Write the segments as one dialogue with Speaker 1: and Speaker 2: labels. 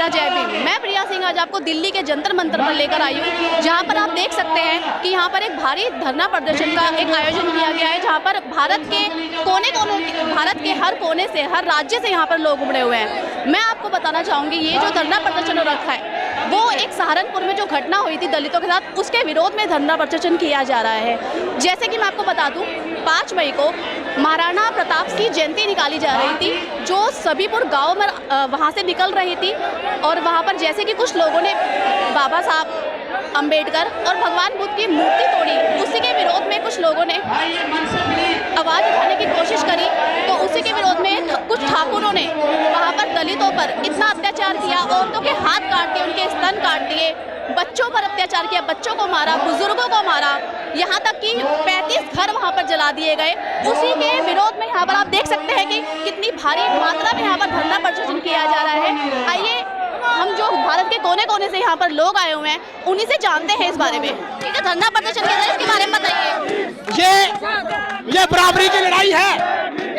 Speaker 1: जय भीम। मैं प्रिया सिंह आज आपको दिल्ली के जंतर मंतर पर लेकर आई हूँ, जहाँ पर आप देख सकते हैं कि यहाँ पर एक भारी धरना प्रदर्शन का एक आयोजन किया गया है, जहाँ पर भारत के भारत के हर कोने से, हर राज्य से यहाँ पर लोग उमड़े हुए हैं। मैं आपको बताना चाहूँगी, ये जो धरना प्रदर्शन हो रखा है वो एक सहारनपुर में जो घटना हुई थी दलितों के साथ, उसके विरोध में धरना प्रदर्शन किया जा रहा है। जैसे कि मैं आपको बता दूं, 5 मई को महाराणा प्रताप की जयंती निकाली जा रही थी, जो सबीपुर गांव में वहां से निकल रही थी। और वहां पर जैसे कि कुछ लोगों ने बाबा साहब अंबेडकर और भगवान बुद्ध की मूर्ति तोड़ी, उसी के विरोध में कुछ लोगों ने आवाज़ उठाने की कोशिश करी, तो उसी के विरोध में कुछ ठाकुरों ने वहाँ पर दलितों पर इतना अत्याचार किया, औरतों के हाथ काट दिए, उनके स्तन काट दिए, बच्चों पर अत्याचार किया, बच्चों को मारा, बुजुर्गों को मारा, यहाँ तक कि 35 घर वहाँ पर जला दिए गए। उसी के विरोध में यहाँ पर आप देख सकते हैं कि कितनी भारी मात्रा में यहाँ पर धरना प्रदर्शन किया जा रहा है। आइए हम जो भारत के कोने कोने से यहाँ पर लोग आए हुए हैं, उन्हीं से जानते हैं इस बारे में। ठीक है, धरना प्रदर्शन किया जाए, इसके बारे में बताइए।
Speaker 2: ये बराबरी की लड़ाई है,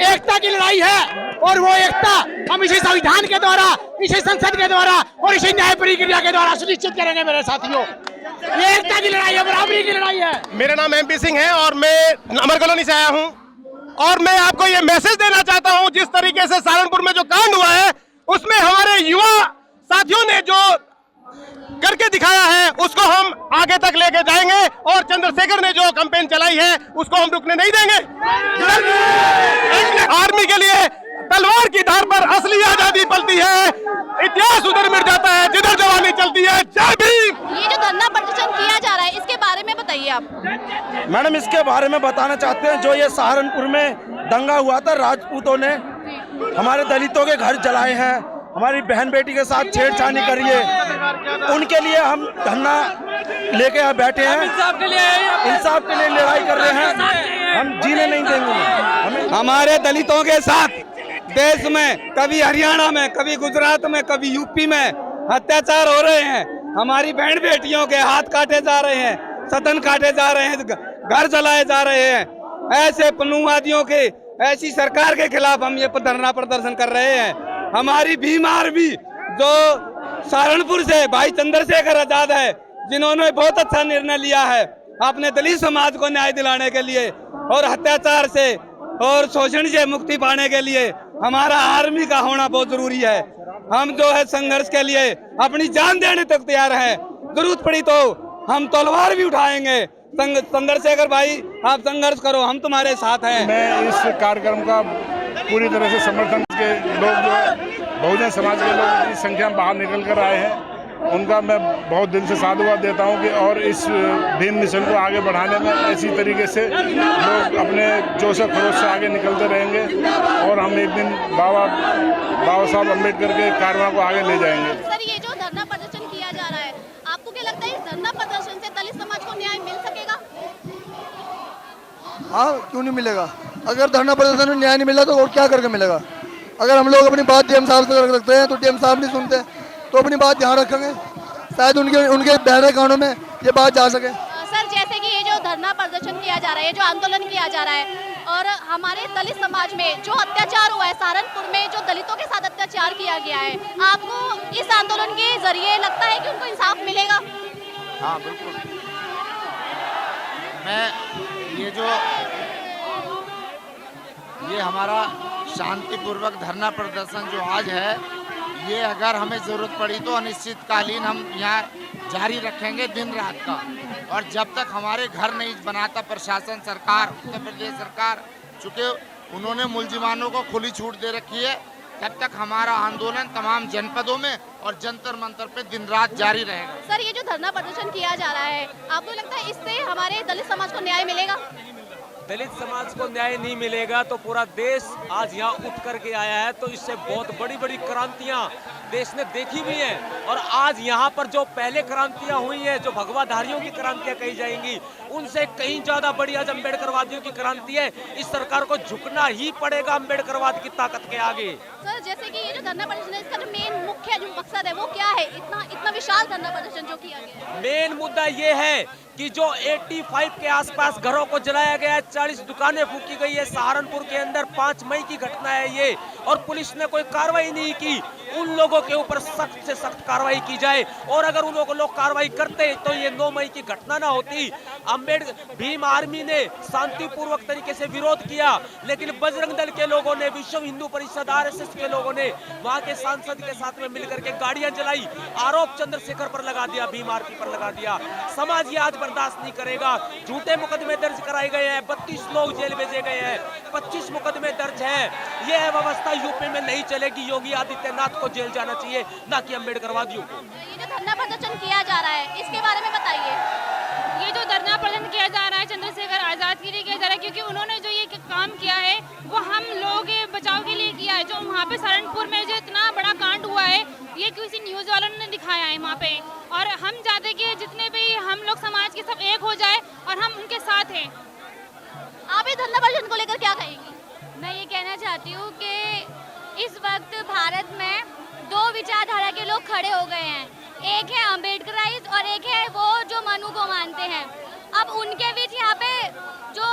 Speaker 2: एकता की लड़ाई है, और वो एकता हम इसी संविधान के द्वारा, इसी संसद के द्वारा और इसी न्याय प्रक्रिया के द्वारा सुनिश्चित करेंगे मेरे साथियों। ये एकता की लड़ाई है, बराबरी की लड़ाई है।
Speaker 3: मेरा नाम MP सिंह है और मैं अमर कॉलोनी से आया हूँ, और मैं आपको ये मैसेज देना चाहता हूँ, जिस तरीके से सहारनपुर में जो कांड हुआ है उसमें हमारे युवा साथियों ने जो करके दिखाया है उसको हम आगे तक लेके जाएंगे, और चंद्रशेखर ने जो कैंपेन चलाई है उसको हम रुकने नहीं देंगे। आर्मी के लिए तलवार की धार पर असली आजादी पलती है, इतिहास उधर मिट जाता है जिधर जवानी चलती है। जय भीम।
Speaker 1: ये जो धरना प्रदर्शन किया जा रहा है, इसके बारे में बताइए आप।
Speaker 4: मैडम, इसके बारे में बताना चाहते हैं, जो ये सहारनपुर में दंगा हुआ था, राजपूतों ने हमारे दलितों के घर जलाए हैं, हमारी बहन बेटी के साथ छेड़छाड़ी करी है, उनके लिए हम धरना लेके बैठे हैं, इंसाफ के लिए लड़ाई कर रहे हैं। हम जीने नहीं देंगे।
Speaker 5: हमारे दलितों के साथ देश में, कभी हरियाणा में, कभी गुजरात में, कभी यूपी में अत्याचार हो रहे हैं। हमारी बहन बेटियों के हाथ काटे जा रहे हैं, सदन काटे जा रहे हैं, घर जलाए जा रहे हैं। ऐसे पनुवादियों के, ऐसी सरकार के खिलाफ हम ये धरना प्रदर्शन कर रहे हैं। हमारी भीम आर्मी जो सहारनपुर से भाई चंद्रशेखर आजाद है, जिन्होंने बहुत अच्छा निर्णय लिया है अपने दलित समाज को न्याय दिलाने के लिए और अत्याचार से और शोषण से मुक्ति पाने के लिए हमारा आर्मी का होना बहुत जरूरी है। हम जो है संघर्ष के लिए अपनी जान देने तक तैयार हैं, जरूरत पड़ी तो हम तलवार भी उठाएंगे। चंद्रशेखर भाई, आप संघर्ष करो, हम तुम्हारे साथ हैं।
Speaker 6: मैं इस कार्यक्रम का पूरी तरह से समर्थन के लोग जो है बहुजन समाज के लोग इतनी संख्या में बाहर निकल कर आए हैं, उनका मैं बहुत दिल से साधुवाद देता हूं कि और इस भीम मिशन को आगे बढ़ाने में ऐसी तरीके से लोग अपने जोश और खरोश से आगे निकलते रहेंगे, और हम एक दिन बाबा साहब अम्बेडकर के कारवां को आगे ले जाएंगे।
Speaker 1: सर, ये जो धरना प्रदर्शन किया जा रहा है, आपको क्या लगता है इस धरना प्रदर्शन से दलित समाज को न्याय मिल सकेगा?
Speaker 7: हाँ, क्यों नहीं मिलेगा? अगर धरना प्रदर्शन में न्याय नहीं मिला तो और क्या करके मिलेगा? अगर हम लोग अपनी बात DM साहब से रख सकते हैं तो DM साहब नहीं सुनते, तो अपनी बात यहाँ रखेंगे, शायद उनके बहरे कानों में ये बात जा सके।
Speaker 1: सर, जैसे कि ये जो धरना प्रदर्शन किया जा रहा है, ये जो आंदोलन किया जा रहा है, और हमारे दलित समाज में जो अत्याचार हुआ है, सहारनपुर में जो दलितों के साथ अत्याचार किया गया है, आपको इस आंदोलन के जरिए लगता है कि उनको इंसाफ मिलेगा?
Speaker 8: हाँ, बिल्कुल। मैं ये हमारा शांतिपूर्वक धरना प्रदर्शन जो आज है, ये अगर हमें ज़रूरत पड़ी तो अनिश्चितकालीन हम यहाँ जारी रखेंगे, दिन रात का। और जब तक हमारे घर नहीं बनाता प्रशासन, सरकार, उत्तर प्रदेश सरकार, चूँकि उन्होंने मुलजिमानों को खुली छूट दे रखी है, तब तक हमारा आंदोलन तमाम जनपदों में और जंतर मंतर पे दिन रात जारी रहेगा।
Speaker 1: सर, ये जो धरना प्रदर्शन किया जा रहा है, आपको लगता है इससे हमारे दलित समाज को न्याय मिलेगा?
Speaker 9: दलित समाज को न्याय नहीं मिलेगा तो पूरा देश आज यहाँ उठ करके आया है, तो इससे बहुत बड़ी बड़ी क्रांतियाँ देश ने देखी भी हैं। और आज यहाँ पर जो पहले क्रांतियाँ हुई हैं, जो भगवाधारियों की क्रांतियाँ कही जाएंगी, उनसे कहीं ज्यादा बड़ी आज अम्बेडकरवादियों की क्रांति है। इस सरकार को झुकना ही पड़ेगा अम्बेडकरवाद की ताकत के आगे।
Speaker 1: सर, जैसे कि ये जो धरना प्रदर्शन है, इसका जो मेन मुख्य जो मकसद है वो क्या है? इतना विशाल धरना प्रदर्शन जो किया गया है,
Speaker 9: मेन मुद्दा ये है कि जो 85 के आसपास घरों को जलाया गया है, 40 दुकानें फूकी गई है सहारनपुर के अंदर। 5 मई की घटना है ये, और पुलिस ने कोई कार्रवाई नहीं की। उन लोगों के ऊपर सख्त से सख्त कार्रवाई की जाए। और अगर उन लोग कार्रवाई करते तो ये 9 मई की घटना ना होती। अम्बेडकर भीम आर्मी ने शांतिपूर्वक तरीके से विरोध किया, लेकिन बजरंग दल के लोगों ने, विश्व हिंदू परिषद आरएसएस के लोगों ने वहां के सांसद के साथ में मिलकर के गाड़ियां जलाई, आरोप चंद्रशेखर पर लगा दिया, भीम आर्मी पर लगा दिया। समाज ये आज बर्दाश्त नहीं करेगा। झूठे मुकदमे दर्ज कराए गए हैं, 32 लोग जेल भेजे गए हैं, 25 मुकदमे दर्ज हैं। यह व्यवस्था यूपी में नहीं चलेगी। योगी आदित्यनाथ को जेल जाना चाहिए, ना कि अम्बेडकरवादियों को।
Speaker 1: ये जो धरना प्रदर्शन किया जा रहा है, इसके बारे में बताइए।
Speaker 10: ये जो धरना प्रदर्शन किया जा रहा है चंद्रशेखर आजाद के लिए किया जा रहा है, क्योंकि उन्होंने जो ये काम किया है वो हम लोगों के बचाव के लिए किया है। जो वहाँ पे सहारनपुर में जो इतना बड़ा कांड हुआ है, ये किसी न्यूज़ वालों ने दिखाया है वहाँ पे, और हम चाहते हैं कि जितने भी हम लोग समाज के सब एक हो जाए और हम उनके साथ हैं।
Speaker 1: आप ये धरना प्रदर्शन को लेकर क्या कहेंगी?
Speaker 10: मैं ये कहना चाहती हूँ कि इस वक्त भारत में 2 विचारधारा के लोग खड़े हो गए हैं। एक है अम्बेडकराइज और एक है वो जो मनु को मानते हैं। अब उनके बीच यहाँ पे जो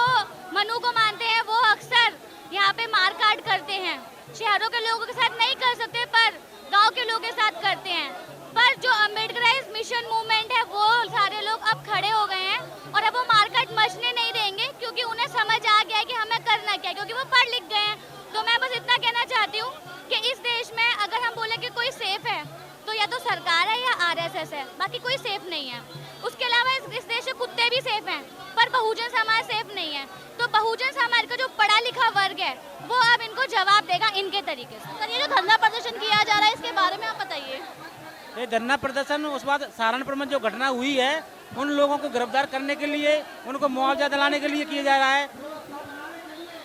Speaker 10: मनु को मानते हैं वो अक्सर यहाँ पे मारकाट करते हैं। शहरों के लोगों के साथ नहीं कर सकते पर गांव के लोगों के साथ करते हैं। पर जो अम्बेडकराइज मिशन मूवमेंट है वो सारे लोग अब खड़े हो गए हैं और अब वो मारकाट मचने नहीं देंगे, क्योंकि उन्हें समझ आ गया है कि हमें करना क्या है, क्योंकि वो पढ़ लिख गए हैं। तो मैं बस इतना कहना चाहती हूँ कि इस देश में अगर हम बोले कि कोई सेफ है तो या तो सरकार है या आरएसएस है, बाकी कोई सेफ नहीं है। उसके अलावा इस देश के कुत्ते भी सेफ हैं, पर बहुजन समाज सेफ नहीं है। तो बहुजन समाज का जो पढ़ा लिखा वर्ग है वो अब इनको जवाब देगा इनके तरीके से।
Speaker 1: सर, ये जो धरना प्रदर्शन किया जा रहा है, इसके बारे में आप बताइए।
Speaker 11: ये धरना प्रदर्शन उस बाद सहारनपुर में जो घटना हुई है उन लोगों को गिरफ्तार करने के लिए, उनको मुआवजा दिलाने के लिए किया जा रहा है।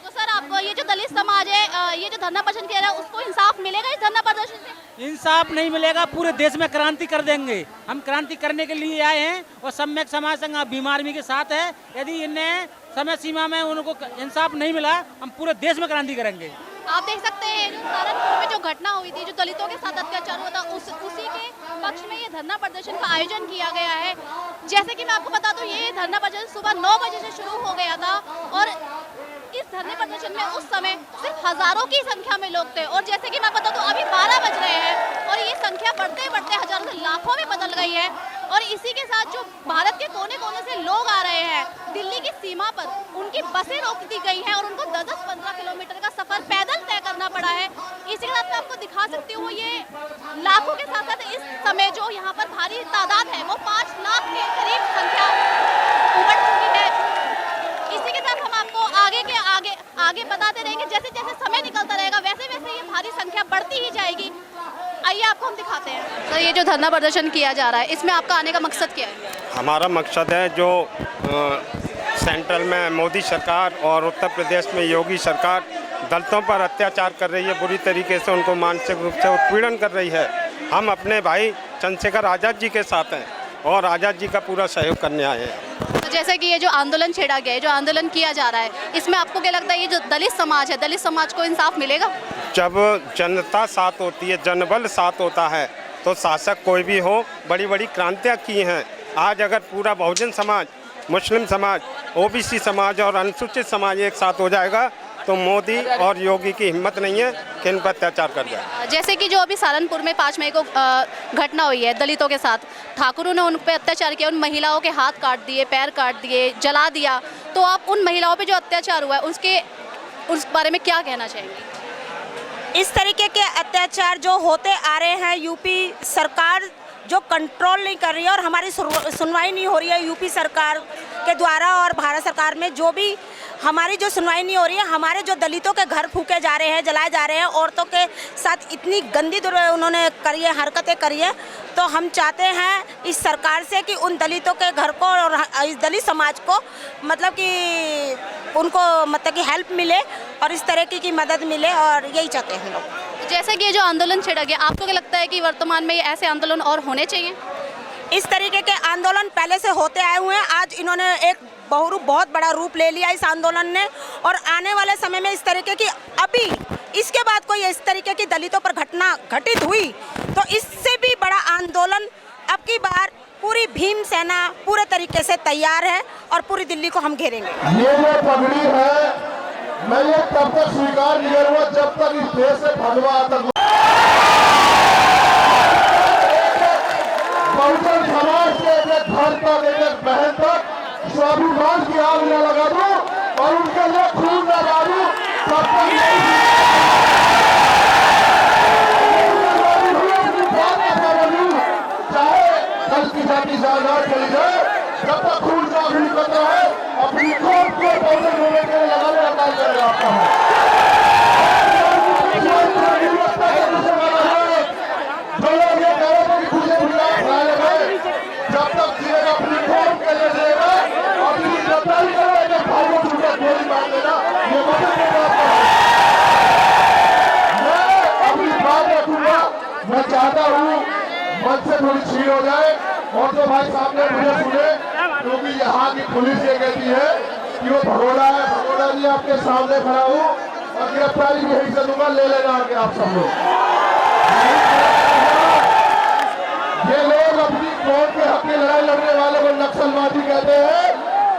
Speaker 1: तो सर, आपको ये जो दलित समाज है, ये जो धरना प्रदर्शन किया जा रहा है, उसको इंसाफ मिलेगा इस धरना प्रदर्शन से?
Speaker 11: इंसाफ नहीं मिलेगा, पूरे देश में क्रांति कर देंगे। हम क्रांति करने के लिए आए हैं और सम्यक समाज संघ भीम आर्मी के साथ है। यदि इन्हें समय सीमा में उनको इंसाफ नहीं मिला, हम पूरे देश में क्रांति करेंगे।
Speaker 1: आप देख सकते हैं जो सहारनपुर में जो घटना हुई थी, जो दलितों के साथ अत्याचार हुआ था, उसी के पक्ष में ये धरना प्रदर्शन का आयोजन किया गया है। जैसे कि मैं आपको बता दूं, ये धरना प्रदर्शन सुबह 9 बजे से शुरू हो गया था और इस धरने प्रदर्शन में उस समय सिर्फ हजारों की संख्या में लोग थे। और जैसे कि मैं बता दूं, अभी 12 बज रहे हैं और ये संख्या बढ़ते बढ़ते हजारों से लाखों में बदल गई है। और इसी के साथ जो भारत के कोने कोने से लोग आ रहे हैं, दिल्ली की सीमा पर उनकी बसें रोक दी गई हैं और उनको 10-15 किलोमीटर का सफर पैदल तय करना पड़ा है। इसी के साथ मैं आपको दिखा सकती हूँ, ये लाखों के साथ साथ इस समय जो यहाँ पर भारी तादाद है वो 5 लाख के करीब संख्या उमड़ चुकी है। इसी के साथ हम आपको आगे बताते रहेंगे। जैसे जैसे समय निकलता रहेगा वैसे वैसे ये भारी संख्या बढ़ती ही जाएगी। आइए आपको हम दिखाते हैं। सर, ये जो धरना प्रदर्शन किया जा रहा है, इसमें आपका आने का मकसद क्या है?
Speaker 3: हमारा मकसद है जो सेंट्रल में मोदी सरकार और उत्तर प्रदेश में योगी सरकार दलितों पर अत्याचार कर रही है, बुरी तरीके से उनको मानसिक रूप से उत्पीड़न कर रही है। हम अपने भाई चंद्रशेखर आज़ाद जी के साथ हैं और आज़ाद जी का पूरा सहयोग करने आए हैं।
Speaker 1: तो जैसे कि ये जो आंदोलन छेड़ा गया है, जो आंदोलन किया जा रहा है, इसमें आपको क्या लगता है ये जो दलित समाज है, दलित समाज को इंसाफ मिलेगा?
Speaker 3: जब जनता साथ होती है, जनबल साथ होता है, तो शासक कोई भी हो, बड़ी बड़ी क्रांतियाँ की हैं। आज अगर पूरा बहुजन समाज, मुस्लिम समाज, ओबीसी समाज और अनुसूचित समाज एक साथ हो जाएगा तो मोदी और योगी की हिम्मत नहीं है कि इन पर अत्याचार कर जाए।
Speaker 1: जैसे कि जो अभी सहारनपुर में 5 मई को घटना हुई है दलितों के साथ, ठाकुरों ने उन पर अत्याचार किया, उन महिलाओं के हाथ काट दिए, पैर काट दिए, जला दिया। तो आप उन महिलाओं पे जो अत्याचार हुआ है उस बारे में क्या कहना चाहेंगे?
Speaker 12: इस तरीके के अत्याचार जो होते आ रहे हैं, यूपी सरकार जो कंट्रोल नहीं कर रही है और हमारी सुनवाई नहीं हो रही है यूपी सरकार के द्वारा, और भारत सरकार में जो भी हमारी जो सुनवाई नहीं हो रही है। हमारे जो दलितों के घर फूके जा रहे हैं, जलाए जा रहे हैं, औरतों के साथ इतनी गंदी उन्होंने करी है, हरकतें करी है। तो हम चाहते हैं इस सरकार से कि उन दलितों के घर को और इस दलित समाज को मतलब कि उनको मतलब कि हेल्प मिले और इस तरह की मदद मिले, और यही चाहते हैं हम लोग।
Speaker 1: जैसे कि ये जो आंदोलन छेड़ा गया, आपको क्या लगता है कि वर्तमान में ये ऐसे आंदोलन और होने चाहिए?
Speaker 12: इस तरीके के आंदोलन पहले से होते आए हुए हैं, आज इन्होंने एक बहुत बड़ा रूप ले लिया इस आंदोलन ने, और आने वाले समय में इस तरीके की अभी इसके बाद कोई इस तरीके की दलितों पर घटना घटित हुई तो इससे भी बड़ा आंदोलन अब की बार पूरी भीम सेना पूरे तरीके से तैयार है और पूरी दिल्ली को हम घेरेंगे।
Speaker 13: ये जो पगड़ी है, मैं ये तब तक स्वीकार नहीं करूंगा जब तक इस देश से भगवा आतंकवाद बहुजन समाज के एक घर तक एक बहन तक स्वाभिमान की आग न लगा दूं और उनके लिए खून न डालूं तब तक चाहे कल की जाति जायदाद चली जाए, जब तक खून का आग निकलता है अपनी कौम को बहुजन मूवमेंट के लिए लगाने का काम करेगा आपका जो लोग ये कह रहे थे कि खुशी भुला खाने गए, जब तक जिएगा अपनी कौम के लिए जिएगा, अपनी गद्दारी करेगा, भाई को छूटा गोली मार देना, ये वचन देगा मैं अपनी बात रखूंगा। मैं चाहता हूँ मन से थोड़ी छीन हो जाए और जो भाई सामने मुझे सुने, क्योंकि यहाँ की पुलिस ये कहती है कि वो भगोड़ा है, भगोड़ा जी आपके सामने खड़ा हूँ और गिरफ्तारी भी यहीं से दूंगा, ले लेना आगे आप सब लोग। ये लोग अपनी कौम के हक की लड़ाई लड़ने वाले को नक्सलवादी कहते हैं,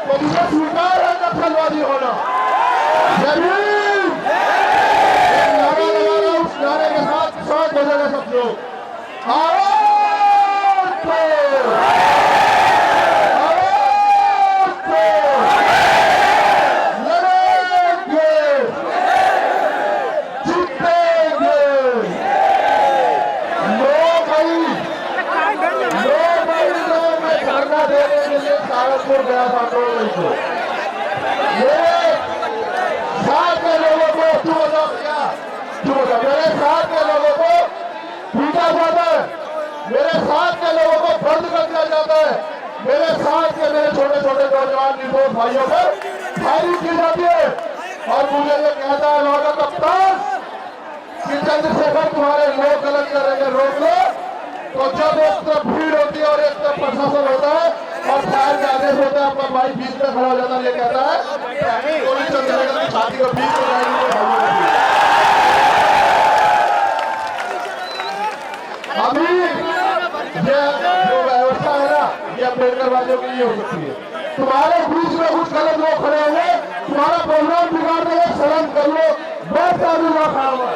Speaker 13: तो मुझे स्वीकार है नक्सलवादी होना। जमीन नारा लगा रहा हूं, उस नारे के साथ साथ बजेगा सब लोग। गया था 2 मई को मेरे साथ के लोगों को मेरे साथ के लोगों को पीटा जाता है, मेरे साथ के लोगों को बंद कर दिया जाता है, मेरे साथ के मेरे छोटे छोटे नौजवान निर्दोष भाइयों पर फायरिंग की जाती है और मुझे ये कहता है लौटा कप्तान कि चंद्रशेखर तुम्हारे लोग गलत करेंगे, रोक लो। तो जब एक तरफ भीड़ होती है और एक तरफ प्रशासन होता है और फायर के आदेश होते हैं, आपका भाई बीच में खड़ा हो जाता है, ये कहता है गोली चंद्रशेखर की छाती को बीच में जाएगी। अभी ये जो व्यवस्था है ना, ये अम्बेडकर वादियों के लिए हो सकती है। तुम्हारे बीच में कुछ गलत लोग खड़े हुए, तुम्हारा प्रोग्राम बिगाड़ देंगे, शर्म कर लो, बहुत आदमी ना खड़ा हुआ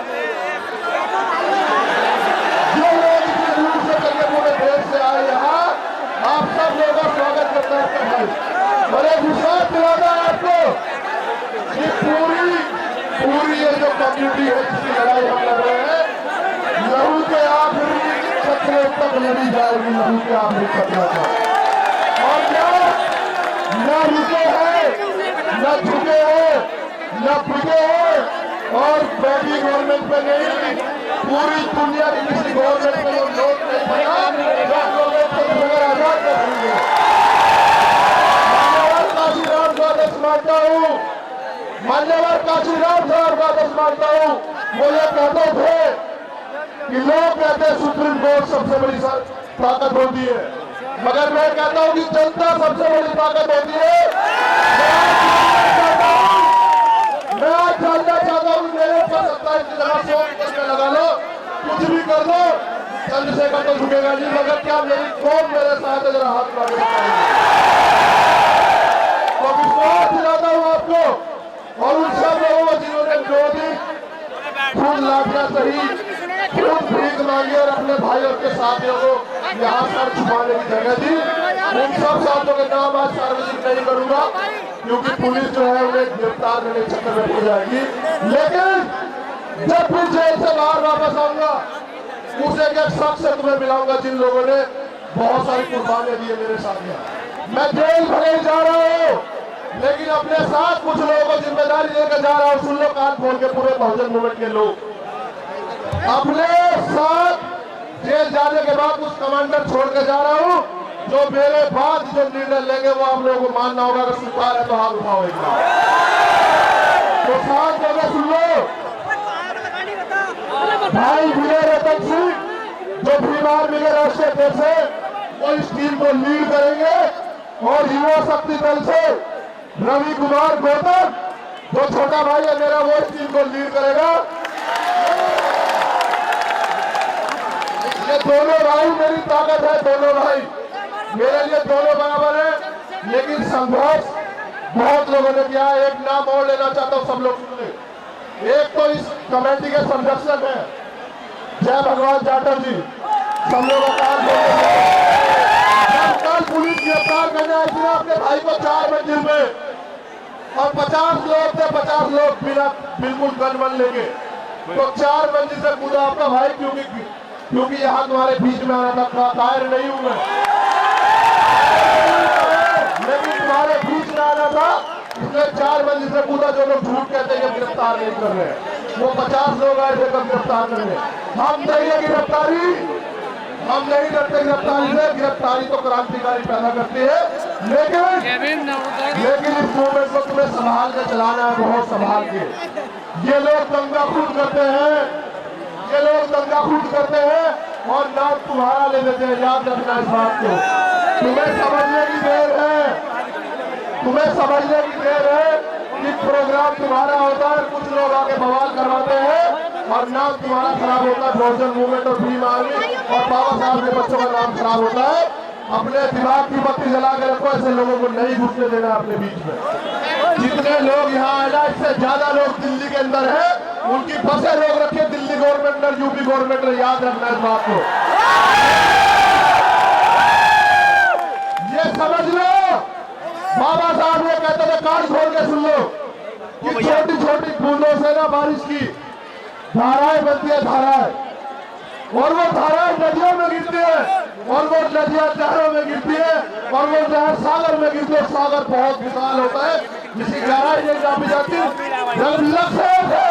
Speaker 13: जो लोग इतने दूर से चलके पूरे देश से आए यहाँ, आप सब लोगों का स्वागत करता है भाई। बड़े विश्वास दिलाता है आपको कि पूरी ये जो कम्युनिटी है जिसकी लड़ाई हम लड़ रहे हैं, लहू के आखिरी खतरे तक लड़ी जाएगी, लहू के आखिरी खतरे तक। और न रुके हैं, न झुके हैं, न बिके हैं और बैठी गवर्नमेंट पे नहीं, पूरी दुनिया की किसी गवर्नमेंट में लोग नहीं बना, आजाद कर देंगे। मान्यवर काशीराम को आदेश मानता हूँ, मान्यवर काशीराम साहब का आदेश मानता हूँ। वो ये कहते थे कि लोग कहते हैं सुप्रीम कोर्ट सबसे बड़ी ताकत होती है, मगर मैं कहता हूँ कि जनता सबसे बड़ी ताकत होती है। मैं आज जानना चाहता हूँ मेरे ऊपर 27 की जगह 100 लगा लो, कुछ भी कर लो, चंद्रशेखर तो झुकेगा नहीं, मगर क्या मेरी कौम मेरे साथ है, जरा हाथ मांगे तो विश्वास दिलाता हूँ आपको और उन सब लोगों को जिन्होंने जो भी खून लाठियां सही, खून भीख मांगी और अपने भाइयों के साथियों को यहाँ सर छुपाने की जगह दी, उन सब साथियों के नाम आज सार्वजनिक नहीं करूंगा क्योंकि पुलिस जो है उन्हें गिरफ्तार करने के चक्कर में पड़ जाएगी। लेकिन जब भी जेल से बाहर वापस आऊंगा, उस एक शख्स से तुम्हें मिलाऊंगा जिन लोगों ने बहुत सारी कुर्बानियां दी है मेरे साथ। मैं जेल भले ही जा रहा हूँ, लेकिन अपने साथ कुछ लोगों को जिम्मेदारी देकर जा रहा हूँ। सुन लो कान खोल के पूरे बहुजन मूवमेंट के लोग, अपने साथ जेल जाने के बाद कुछ कमांडर छोड़ के जा रहा हूँ, जो मेरे बाद जो निर्णय लेंगे वो आप लोगों को मानना होगा। अगर स्वीकार है तो हाथ उठाओ एक बार, तो साथ जगह सुन लो। भाई विजय रतन सिंह जो बीमार मिले राष्ट्रीय अध्यक्ष है, वो इस टीम को लीड करेंगे और युवा शक्ति दल से रवि कुमार गौतम जो छोटा भाई है मेरा, वो इस टीम को लीड करेगा। ये दोनों भाई मेरी ताकत है, दोनों भाई मेरे लिए दोनों बराबर है, लेकिन संघर्ष बहुत लोगों ने किया। एक नाम और लेना चाहता हूँ, सब लोग सुन ले। एक तो इस कमेटी के संरक्षक है जय भगवान जाटव जी, सब लोगों का इसने अपने भाई को 4 मंजिल में, और 50 लोग थे, 50 लोग बिना बिल्कुल गन वन लेके, तो 4 मंजिल से कूदा आपका भाई, क्योंकि यहाँ तुम्हारे बीच में आना था। कायर नहीं हूं मैं, लेकिन तुम्हारे बीच में आना था, इसलिए 4 मंजिल से कूदा। जो लोग झूठ कहते हैं कि गिरफ्तार नहीं कर रहे, वो 50 लोग आए थे कब गिरफ्तार करने। हम नहीं है गिरफ्तारी, हम नहीं डरते गिरफ्तारी से। गिरफ्तारी तो क्रांतिकारी पैदा करती है, लेकिन इस मूवमेंट को तुम्हें संभाल के चलाना है, बहुत संभाल के। ये लोग दंगा फूट करते हैं, ये लोग दंगा फूट करते हैं और नाम तुम्हारा ले लेते हैं। याद रखना इस बात को, तुम्हें समझने की देर है, तुम्हें समझने की देर है कि प्रोग्राम तुम्हारा होता है, कुछ लोग आके बवाल करवाते हैं और नाम तुम्हारा खराब होता है। बहुजन मूवमेंट और भीम आर्मी और बाबा साहब के बच्चों का नाम खराब होता है। अपने दिमाग की बत्ती जला के रखो, ऐसे लोगों को नहीं घुसने देना अपने बीच में। जितने लोग यहाँ आए ना, इससे ज्यादा लोग दिल्ली के अंदर है, उनकी बसें रोक रखी है दिल्ली गवर्नमेंट और यूपी गवर्नमेंट ने। याद रखना इस बात को, ये समझ लो। बाबा साहब ये कहते थे, कान खोल के सुन लो, कि छोटी छोटी बूंदों से ना बारिश की धाराएं बनती है, धाराएं, और वो धाराएं नदियों में गिरती है, और वो नदियां नहरों में गिरती है, और वो नहर सागर में गिरती है। सागर बहुत विशाल होता है, जिसकी गहराई नहीं नापी जाती। जब लक्ष्य थे,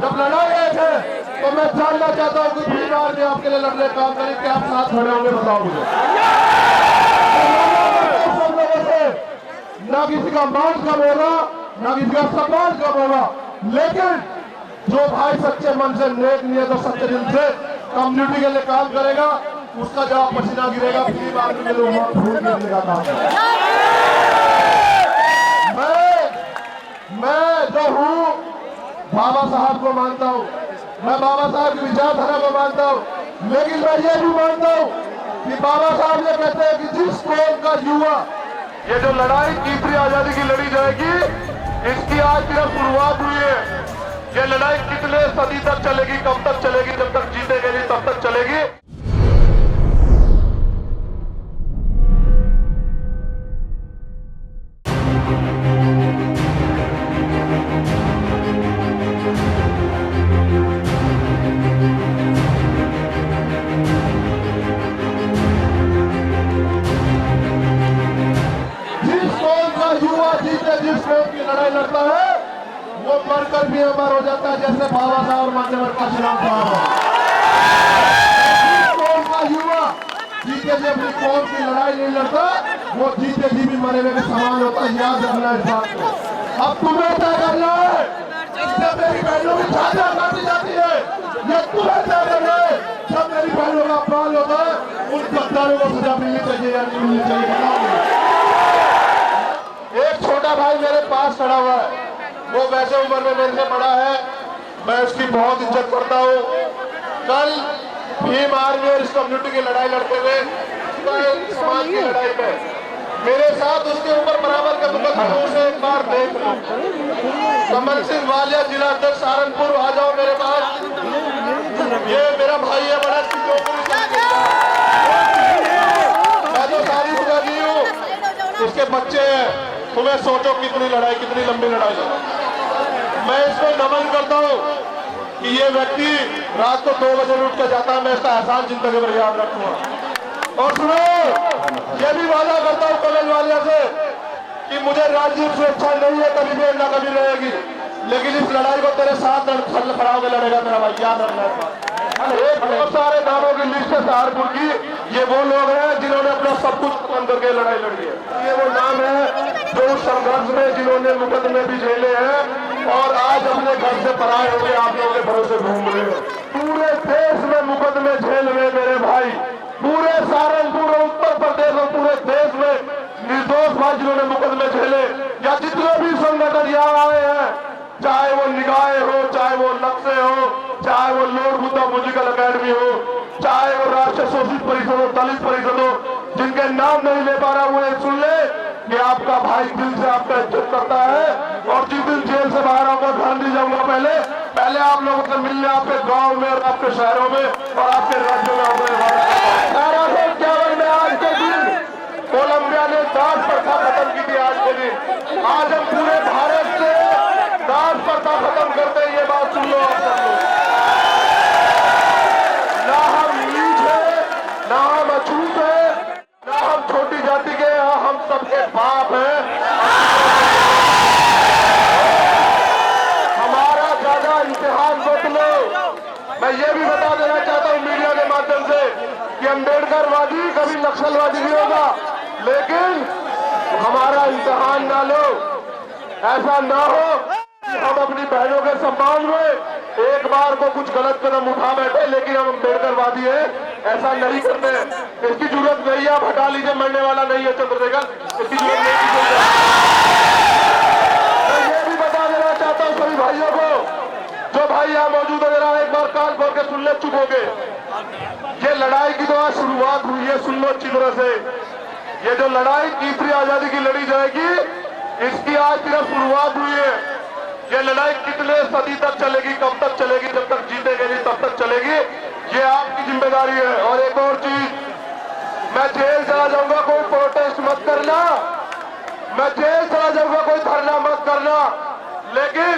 Speaker 13: जब लड़ाई थे, तो मैं जानना चाहता हूँ कि बीमार ने आपके लिए लड़ने का काम करें कि आप साथ खड़े होंगे, बताओ मुझे। सब लोगों से ना किसी का मान कम होगा, ना किसी का सम्मान कम होगा, लेकिन जो भाई सच्चे मन से, नेक नियत और सच्चे दिल से कम्युनिटी के लिए काम करेगा, उसका जवाब पसीना गिरेगा। फिर आदमी के लोग भूल गिरने का काम करेगा। मैं जो हूँ बाबा साहब को मानता हूँ, मैं बाबा साहब की विचारधारा को मानता हूँ, लेकिन मैं ये भी मानता हूँ कि बाबा साहब ये कहते हैं कि जिस कौम का युवा, ये जो लड़ाई तीसरी आजादी की लड़ी जाएगी, इसकी आज सिर्फ शुरुआत हुई है। ये लड़ाई कितने सदी तक चलेगी, कब तक चलेगी, जब तक जीतेंगे नहीं तब तक चलेगी। जिस कौम की लड़ाई लड़ता है, वो मरकर भी अमर हो जाता है, जैसे बाबा साहब और मान्यवर काशीराम साहब। जिस कौम का युवा जीते जी अपनी कौम की लड़ाई नहीं लड़ता, वो जीते जी भी मरे हुए के समान होता है। याद रखना इस बात को। अब तुम्हें तय करना है, इससे मेरी बहनों की छात्रा काटी जाती है, ये तुम्हें तय करना है। जब मेरी बहनों का अपमान होता है, उन गद्दारों को सजा मिलनी चाहिए या नहीं मिलनी चाहिए, बताओ। एक छोटा भाई मेरे पास खड़ा हुआ है, वो वैसे उम्र में मेरे से बड़ा है, मैं उसकी बहुत इज्जत करता हूँ। कल भीम आर्मी और इस कम्युनिटी की लड़ाई लड़ते हुए, समाज की लड़ाई में मेरे साथ उसके ऊपर बराबर के मुकदमों से एक बार देख लो। कमल सिंह वालिया, जिला अध्यक्ष सहारनपुर, आ जाओ मेरे पास। ये मेरा भाई है, बड़ा मैं तो सारी जगह की हूँ, उसके बच्चे हैं। तुम्हें सोचो कितनी लड़ाई, कितनी लंबी लड़ाई है। मैं इसको नमन करता हूँ कि ये व्यक्ति रात को 2 बजे उठ कर जाता है, मैं इसका एहसान जिंदगी भर याद रखूंगा। और सुनो, ये भी वादा करता हूँ कमल वालिया से कि मुझे राजनीति से अच्छा नहीं है, कभी भी ना कभी रहेगी, लेकिन इस लड़ाई को तेरे साथ खड़ा होकर लड़ेगा मेरा भाई। याद रखना। बहुत सारे नामों की लिस्ट है सहारनपुर की, ये वो लोग हैं जिन्होंने अपना सब कुछ खत्म करके लड़ाई लड़ी है। ये वो नाम है जो उस संघर्ष में जिन्होंने मुकदमे भी झेले हैं और आज अपने घर से पराए होकर आप लोगों के भरोसे घूम रहे हैं। पूरे देश में मुकदमे झेल रहे मेरे भाई, पूरे सहारनपुर, उत्तर प्रदेश और पूरे देश में निर्दोष भाई जिन्होंने मुकदमे झेले, या जितने भी संगठन यहाँ आए हैं, चाहे वो निगाहे हो, चाहे वो नक्शे हो, चाहे वो लॉर्ड बुद्धा म्यूजिकल अकेडमी हो, चाहे वो राष्ट्रीय शोषित परिषद हो, दलित परिषद हो, जिनके नाम नहीं ले पा रहा वो ये सुन ले कि आपका भाई दिल से आपका इज्जत करता है। और जिस दिन जेल से बाहर आऊंगा, घर नहीं जाऊंगा, पहले आप लोगों से मिलने आपके गांव में और आपके शहरों में और आपके राज्यों में 1851 में आज के दिन कोलंबिया ने दास प्रथा खत्म की थी आज के दिन। आज हम पूरे भारत से दास प्रथा खत्म करते हैं। ये बात सुन लो आप सब लोग। ना हम नीच है, ना हम अछूत है, ना हम छोटी जाति के, हम सबके बाप हैं। हमारा ज्यादा इम्तिहान मत लो। मैं ये भी बता देना चाहता हूँ मीडिया के माध्यम से कि अम्बेडकरवादी कभी नक्सलवादी नहीं होगा, लेकिन हमारा इम्तिहान ना लो। ऐसा ना हो हम अपनी बहनों के सम्मान में एक बार को कुछ गलत कदम उठा बैठे, लेकिन हम अम्बेडकरवादी हैं, ऐसा नहीं करते हैं। इसकी जरूरत नहीं है, आप हटा लीजिए, मरने वाला नहीं है चंद्रशेखर, इसकी जरूरत नहीं है। मैं ये भी बता देना चाहता हूँ सभी भाइयों को, जो भाई यहाँ मौजूद है, जरा एक बार कान खोल के सुन ले, चुप हो गए। ये लड़ाई की तो आज शुरुआत हुई है, सुन लो अच्छी तरह से। ये जो लड़ाई तीसरी आजादी की लड़ी जाएगी, इसकी आज सिर्फ शुरुआत हुई है। ये लड़ाई कितने सदी तक चलेगी, कब तक चलेगी, जब तक जीतेंगे नहीं तब तक चलेगी, ये आपकी जिम्मेदारी है। और एक और चीज, मैं जेल चला जाऊंगा, कोई प्रोटेस्ट मत करना, मैं जेल चला जाऊंगा, कोई धरना मत करना, लेकिन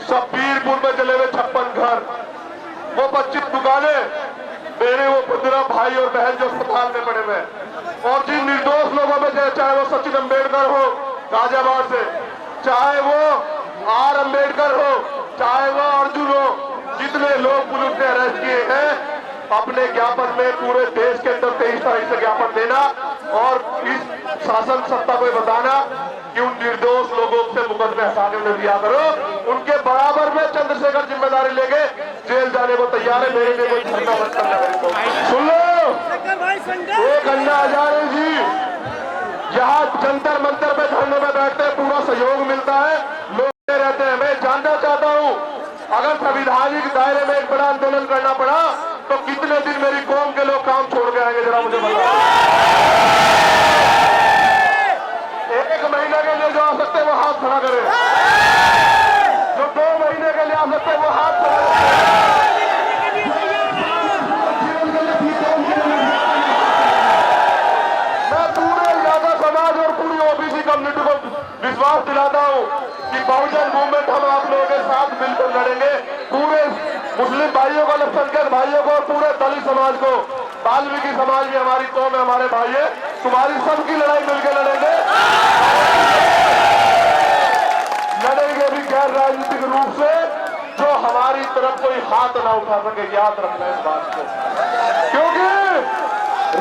Speaker 13: शब्बीरपुर में जले हुए 56 घर, वो 25 दुकानें, मेरे वो 15 भाई और बहन जो अस्पताल में पड़े हुए, और जिन निर्दोष लोगों में से, चाहे वो सचिन अम्बेडकर हो गाजियाबाद से, चाहे वो आर अम्बेडकर हो, चाहे वो अर्जुन हो, जितने लोग पुलिस ने अरेस्ट किए हैं, अपने ज्ञापन में पूरे देश के अंदर 23 तारीख से ज्ञापन देना और इस शासन सत्ता को बताना कि उन निर्दोष लोगों से मुकदमे हटाने में दिया करो। उनके बराबर में चंद्रशेखर जिम्मेदारी लेके जेल जाने को तैयार है। मेरे लिए कोई धरना मत करना। सुन लो, एक अन्ना हजारे जी यहाँ जंतर मंतर पे धरने में बैठते हैं, पूरा सहयोग मिलता है, लोग रहते हैं। मैं जानना चाहता हूँ, अगर संविधानिक दायरे में एक बड़ा आंदोलन करना पड़ा तो कितने दिन मेरी कौम के लोग काम छोड़ के आएंगे, जरा मुझे बताओ। 1 महीने के लिए जो आ सकते हैं वो हाथ खड़ा करें, जो 2 महीने के लिए आ सकते हैं वो हाथ खड़ा करें। मैं पूरे यादव समाज और पूरी ओबीसी कम्युनिटी को विश्वास दिलाता हूँ कि बहुजन मूवमेंट हम आप लोगों के साथ मिलकर लड़ेंगे। पूरे मुस्लिम भाइयों को, अल्पसंख्यक भाइयों को, पूरे दलित समाज को, वाल्मीकि समाज भी हमारी कौम है, हमारे भाई है, तुम्हारी सबकी लड़ाई मिलकर लड़ेंगे। लड़ेंगे भी गैर राजनीतिक रूप से, जो हमारी तरफ कोई हाथ ना उठा सके, याद रखना इस बात को, क्योंकि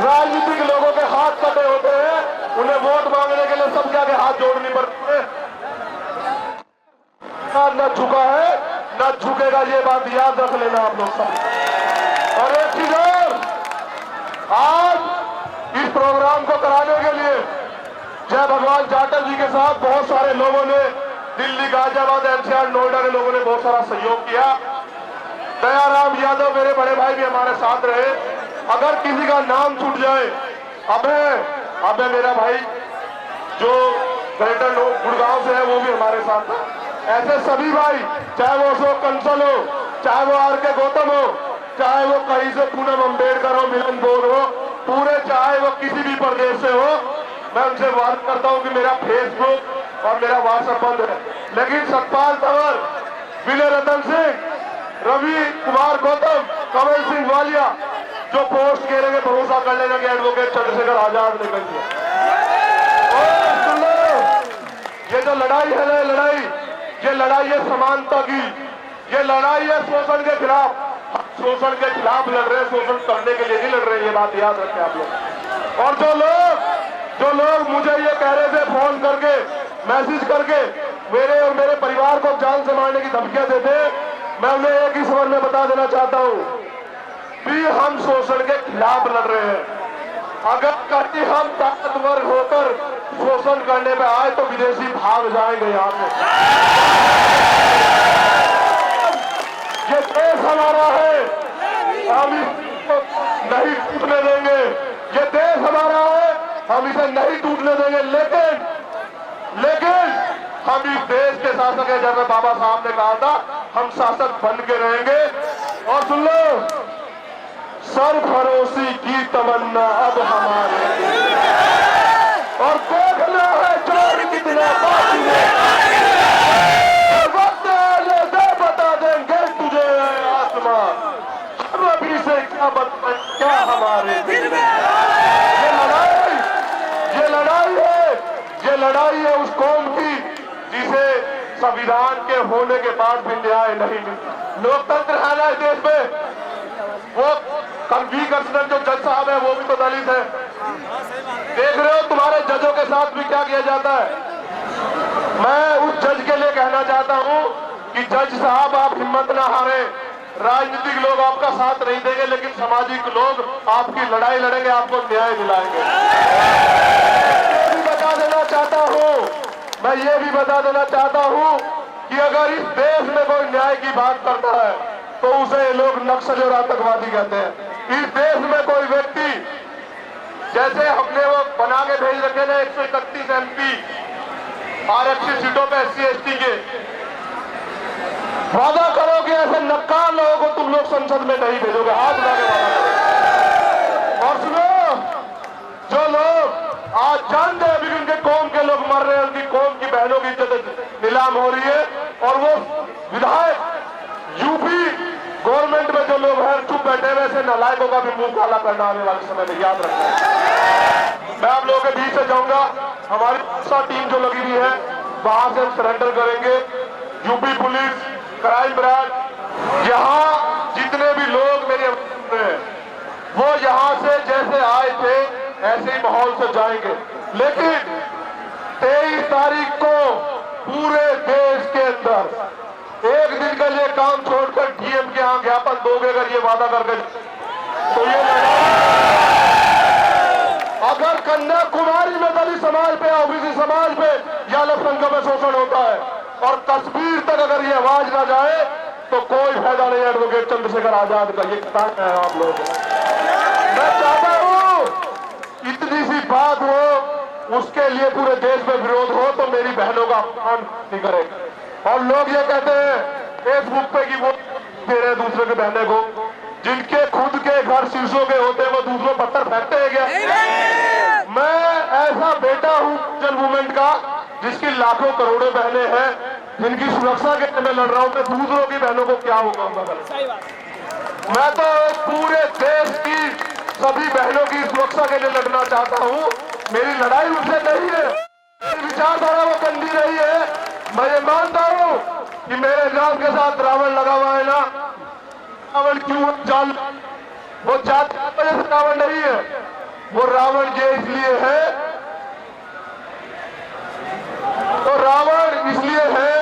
Speaker 13: राजनीतिक लोगों के हाथ कटे होते हैं, उन्हें वोट मांगने के लिए सबके आगे हाथ जोड़नी पड़ती है। न झुका है न झुकेगा, ये बात याद रख लेना आप लोग सब। और एक चीज और, आज इस प्रोग्राम को कराने के लिए जय भगवान जाटव जी के साथ बहुत सारे लोगों ने, दिल्ली, गाजियाबाद, एनसीआर, नोएडा के लोगों ने बहुत सारा सहयोग किया। दयाराम यादव मेरे बड़े भाई भी हमारे साथ रहे। अगर किसी का नाम छूट जाए, अबे मेरा भाई जो ग्रेटर गुड़गांव से है वो भी हमारे साथ है। ऐसे सभी भाई, चाहे वो अशोक कंसल हो, चाहे वो आर.के. गौतम हो, चाहे वो कहीं से पूनम अम्बेडकर हो, मिलन बोध हो, पूरे चाहे वो किसी भी प्रदेश से हो, मैं उनसे बात करता हूं कि मेरा फेसबुक और मेरा व्हाट्सएप बंद है, लेकिन सतपाल तंवर, विनय रतन सिंह, रवि कुमार गौतम, कमल सिंह वालिया जो पोस्ट करेंगे, भरोसा कर लेना कि एडवोकेट चंद्रशेखर आजाद निकल गया। और सुन लो, ये जो लड़ाई है, ये लड़ाई है समानता की, ये लड़ाई है शोषण के खिलाफ। शोषण के खिलाफ लड़ रहे हैं, शोषण करने के लिए नहीं लड़ रहे हैं, ये बात याद रखें आप लोग। और जो लोग मुझे ये कह रहे थे फोन करके, मैसेज करके, मेरे और मेरे परिवार को जान से मारने की धमकियां देते, मैं उन्हें एक ही स्वर में बता देना चाहता हूं कि हम शोषण के खिलाफ लड़ रहे हैं। अगर कहीं हम ताकतवर होकर शोषण करने पे आए तो विदेशी भाग जाएंगे यहाँ से। ये देश हमारा है, हम इसको नहीं टूटने देंगे। ये देश हमारा है, हम इसे नहीं टूटने देंगे। लेकिन हम इस देश के शासक है, जैसे बाबा साहब ने कहा था, हम शासक बन के रहेंगे। और सुन लो, सरफरोशी की तमन्ना अब हमारे और देखना है जोर कितना बाकी है। वक्त आने दे बता देंगे तुझे आसमान, रबी से क्या बताएं क्या हमारे दिल में। ये लड़ाई है उस कौम की जिसे संविधान के होने के बाद भी न्याय नहीं मिलता। लोकतंत्र है ना इस देश में, वो कन्वीकर्षण जो जज साहब है वो भी तो दलित है। देख रहे हो तुम्हारे जजों के साथ भी क्या किया जाता है। मैं उस जज के लिए कहना चाहता हूं कि जज साहब आप हिम्मत ना हारे। राजनीतिक लोग आपका साथ नहीं देंगे लेकिन सामाजिक लोग आपकी लड़ाई लड़ेंगे, आपको न्याय दिलाएंगे। मैं ये भी बता देना चाहता हूं कि अगर इस देश में कोई न्याय की बात करता है तो उसे लोग नक्सल और आतंकवादी कहते हैं। इस देश में कोई व्यक्ति जैसे हमने वो बना के भेज रखे ना 131 MP आरक्षित सीटों पे SC ST के, वादा करो कि ऐसे नक्काल लोगों को तुम लोग संसद में नहीं भेजोगे। हाथ उठा के वादा करो। और सुनो, जो लोग आज जानते हैं भी उनके कौम के लोग मर रहे हैं, उनकी कौम की बहनों की इज्जत नीलाम हो रही है, और वो विधायक यूपी गवर्नमेंट में जो लोग हैं चुप बैठे हुए, ऐसे नालायकों का भी मुंह काला करना आने वाले समय में याद रखना। मैं आप लोगों के बीच से जाऊंगा, हमारी टीम जो लगी हुई है वहां से हम सरेंडर करेंगे। यूपी पुलिस, क्राइम ब्रांच, यहाँ जितने भी लोग मेरे हैं वो यहाँ से जैसे आए थे ऐसे ही माहौल से जाएंगे। लेकिन 23 तारीख को पूरे देश के अंदर एक दिन के लिए काम छोड़कर DM के यहाँ ज्ञापन दोगे अगर ये वादा करके, तो ये अगर कन्याकुमारी में दलित समाज पे, OBC समाज पे या अल्पसंख्यक में शोषण होता है और कश्मीर तक अगर ये आवाज ना जाए तो कोई फायदा नहीं। एडवोकेट चंद्रशेखर आजाद का ये किताब है आप लोग। मैं चाहता हूं इतनी सी बात हो उसके लिए पूरे देश में विरोध हो तो मेरी बहनों का अपमान नहीं करेगा। और लोग ये कहते हैं फेसबुक पे कि वो दे रहे दूसरे के बहने को, जिनके खुद के घर शीशों के होते हैं वो दूसरों पत्थर फेंकते हैं क्या? मैं ऐसा बेटा हूं जन मूवमेंट का जिसकी लाखों करोड़ों बहनें हैं, जिनकी सुरक्षा के लिए मैं लड़ रहा हूं। मैं दूसरों की बहनों को क्या होगा? मैं तो पूरे देश की सभी बहनों की सुरक्षा के लिए लड़ना चाहता हूं। मेरी लड़ाई उनसे नहीं है, मेरी विचारधारा वो कंडी रही है। मैं ये मानता हूं कि मेरे नाम के साथ रावण लगा हुआ है ना, रावण क्यों जान, वो जात वजह से रावण नहीं है, वो रावण ये इसलिए है, तो रावण इसलिए है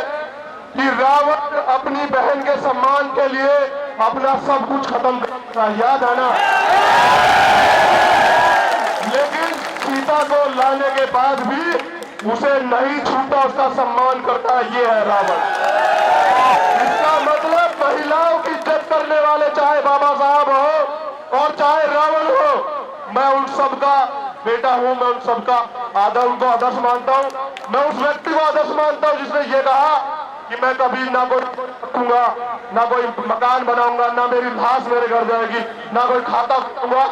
Speaker 13: कि रावण अपनी बहन के सम्मान के लिए अपना सब कुछ खत्म करता, याद है ना। लेकिन सीता को लाने के बाद भी उसे नहीं छूटा, उसका सम्मान करता है, ये है रावण। इसका मतलब महिलाओं की इज्जत करने वाले चाहे बाबा साहब हो और चाहे रावण हो, मैं उन सबका बेटा हूं, मैं उन सबका आदर, उनको आदर्श मानता हूं। मैं उस व्यक्ति को आदर्श मानता हूं जिसने ये कहा कि मैं कभी ना कोई रखूंगा, ना कोई मकान बनाऊंगा, ना मेरी लाश मेरे घर जाएगी, ना कोई खाता करूंगा।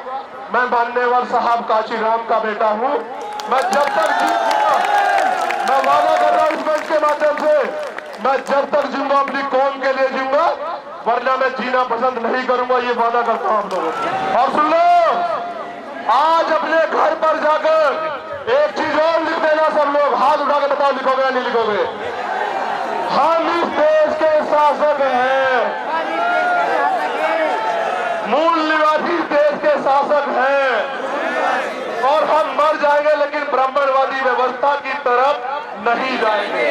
Speaker 13: मैं मान्यवर साहब काशीराम का बेटा हूं। मैं जब तक जीऊंगा, मैं वादा कर रहा हूं इस मंच के माध्यम से, मैं जब तक जीऊंगा अपनी कौम के लिए जीऊंगा, वरना मैं जीना पसंद नहीं करूंगा, ये वादा करता हूं आप लोगों से। और सुन लो, आज अपने घर पर जाकर एक चीज और लिख देना सब लोग, हाथ उठा के बताओ लिखोगे या नहीं लिखोगे? हम इस देश के शासक हैं, मूल निवासी देश के शासक हैं, और हम मर जाएंगे लेकिन ब्राह्मणवादी व्यवस्था की तरफ नहीं जाएंगे।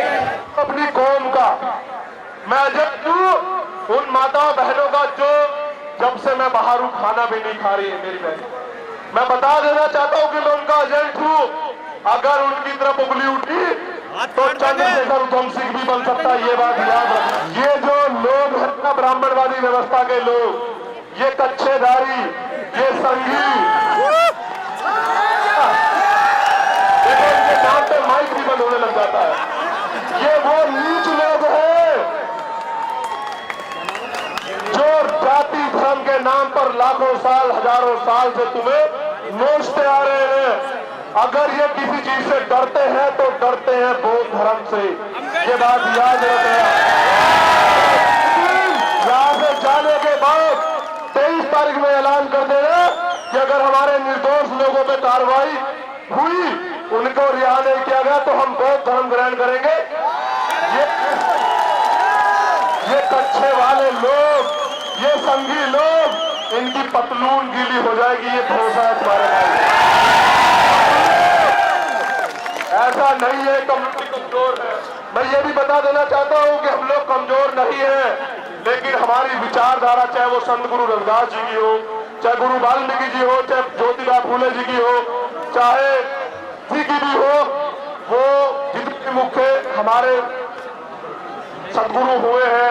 Speaker 13: अपनी कौम का मैं जब उन माताओं बहनों का जो जब से मैं बाहर हूं खाना भी नहीं खा रही है मेरी बहन, मैं बता देना चाहता हूं कि मैं उनका एजेंट हूं। अगर उनकी तरफ उंगली उठी तो चंद्रशेखर उधम सिंह भी बन सकता है, ये बात याद रखना। ये जो लोग हैं ना ब्राह्मणवादी व्यवस्था के लोग, ये कच्छेदारी, ये संघी, देखो इनके नाम पे माइक भी बंद होने लग जाता है। ये वो नीच लोग हैं जो जाति धर्म के नाम पर लाखों साल हजारों साल से तुम्हें नोचते आ रहे हैं। अगर ये किसी चीज से डरते हैं तो डरते हैं बौद्ध धर्म से, ये बात याद रखना। यहाँ से जाने के बाद 23 तारीख में ऐलान कर देना कि अगर हमारे निर्दोष लोगों पे कार्रवाई हुई, उनको रिहा नहीं किया गया तो हम बौद्ध धर्म ग्रहण करेंगे। ये कच्छे वाले लोग, ये संघी लोग, इनकी पतलून गीली हो जाएगी, ये भरोसा है तुम्हारे भाई। ऐसा नहीं है कम्युनिटी कमजोर है। मैं ये भी बता देना चाहता हूँ कि हम लोग कमजोर नहीं है, लेकिन हमारी विचारधारा, चाहे वो संत गुरु रविदास जी की हो, चाहे गुरु वाल्मीकि जी हो, चाहे ज्योतिबा फूले जी की हो, चाहे जी की भी हो, वो जितने मुख्य हमारे सदगुरु हुए हैं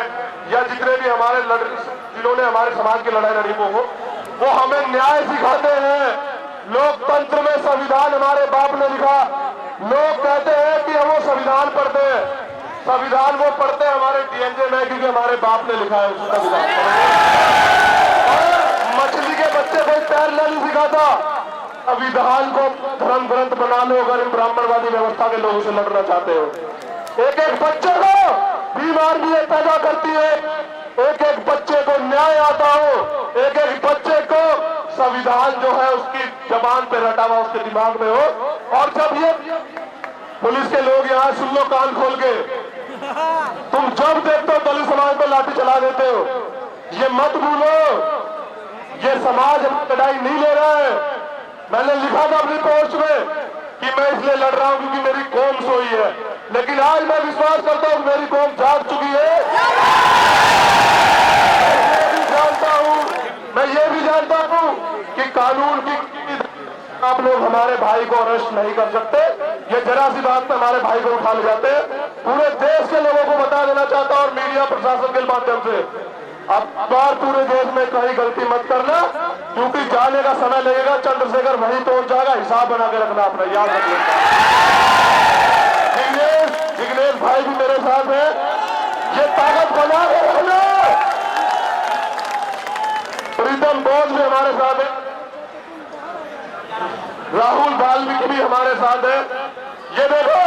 Speaker 13: या जितने भी हमारे जिन्होंने हमारे समाज की लड़ाई लड़ी वो हमें न्याय सिखाते हैं। लोकतंत्र में संविधान हमारे बाप ने लिखा। लोग कहते हैं कि हम वो संविधान पढ़ते हैं, संविधान वो पढ़ते हैं हमारे डीएनए में, क्योंकि हमारे बाप ने लिखा है उस संविधान। और मछली के बच्चे को तैरना नहीं सिखाता। संविधान को धर्म ग्रंथ बना लो अगर इन ब्राह्मणवादी व्यवस्था के लोगों से लड़ना चाहते हो। एक एक बच्चे को बीमार भी पैदा करती है, एक एक बच्चे को न्याय आता हो, एक एक बच्चे को संविधान जो है उसकी जबान पे रटा हुआ उसके दिमाग में हो। और जब ये पुलिस के लोग यहाँ सुन लो कान खोल के, तुम जब देखते हो दलित समाज पर लाठी चला देते हो, ये मत भूलो ये समाज लड़ाई नहीं ले रहा है। मैंने लिखा था अपनी पोस्ट में कि मैं इसलिए लड़ रहा हूं क्योंकि मेरी कौम सोई है, लेकिन आज मैं विश्वास करता हूं मेरी कौम जाग चुकी है। मैं ये भी जानता हूं कि कानून की आप लोग हमारे भाई को अरेस्ट नहीं कर सकते। ये जरा सी बात पे हमारे भाई को उठा ले जाते हैं। पूरे देश के लोगों को बता देना चाहता हूं और मीडिया प्रशासन के माध्यम से, अब बार पूरे देश में कहीं गलती मत करना, क्योंकि जाने का समय लगेगा, चंद्रशेखर वहीं पहुंच जाएगा। हिसाब बना के रखना अपना, याद रखना। जिग्नेश भाई भी मेरे साथ है, ये ताकत बना के रखना। प्रीतम बोस भी हमारे साथ है, राहुल वाल्मीकि भी हमारे साथ है। ये देखो,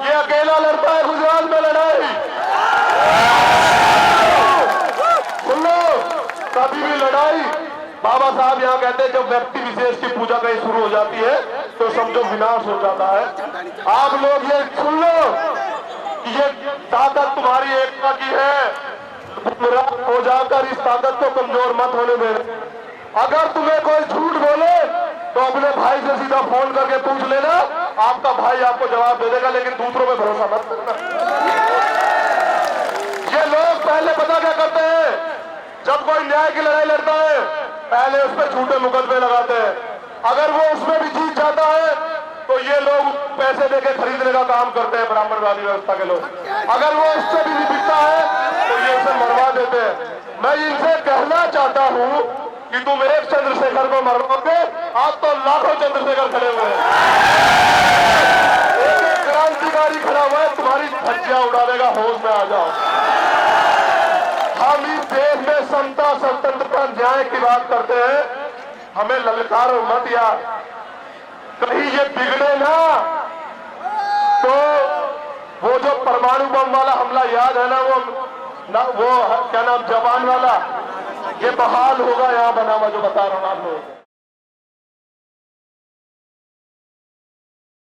Speaker 13: ये अकेला लड़ता है गुजरात में लड़ाई। सुन लो, कभी भी लड़ाई, बाबा साहब यहाँ कहते हैं जब व्यक्ति विशेष की पूजा कहीं शुरू हो जाती है तो समझो विनाश हो जाता है। आप लोग ये सुन लो कि ये ताकत तुम्हारी एकता की है। हो जाकर इस ताकत को कमजोर मत होने देना। अगर तुम्हें कोई झूठ बोले तो अपने भाई से सीधा फोन करके पूछ लेना, आपका भाई आपको जवाब दे देगा, लेकिन दूसरों पे भरोसा मत करना। ये लोग पहले पता क्या करते हैं, जब कोई न्याय की लड़ाई लड़ता है पहले उस पर झूठे मुकदमे लगाते हैं। अगर वो उसमें भी जीत जाता है तो ये लोग पैसे देके खरीदने का काम करते हैं, ब्राह्मणवादी व्यवस्था के लोग। अगर वो उससे भी बिकता है तो ये उसे मरवा देते हैं। मैं इनसे कहना चाहता हूं कि तुम एक चंद्रशेखर को मरवाओगे, आज तो लाखों चंद्रशेखर खड़े हुए हैं। एक क्रांतिकारी खड़ा हुआ है, तुम्हारी धज्जियां उड़ा देगा, होश में आ जाओ। हम इस देश में समता, स्वतंत्रता, न्याय की बात करते हैं, हमें ललकारो मत यार। कहीं ये बिगड़े ना तो वो जो परमाणु बम वाला हमला याद है ना, वो क्या नाम, जापान वाला, ये बहाल होगा यहाँ बना हुआ जो बता रहा हूं आप लोग।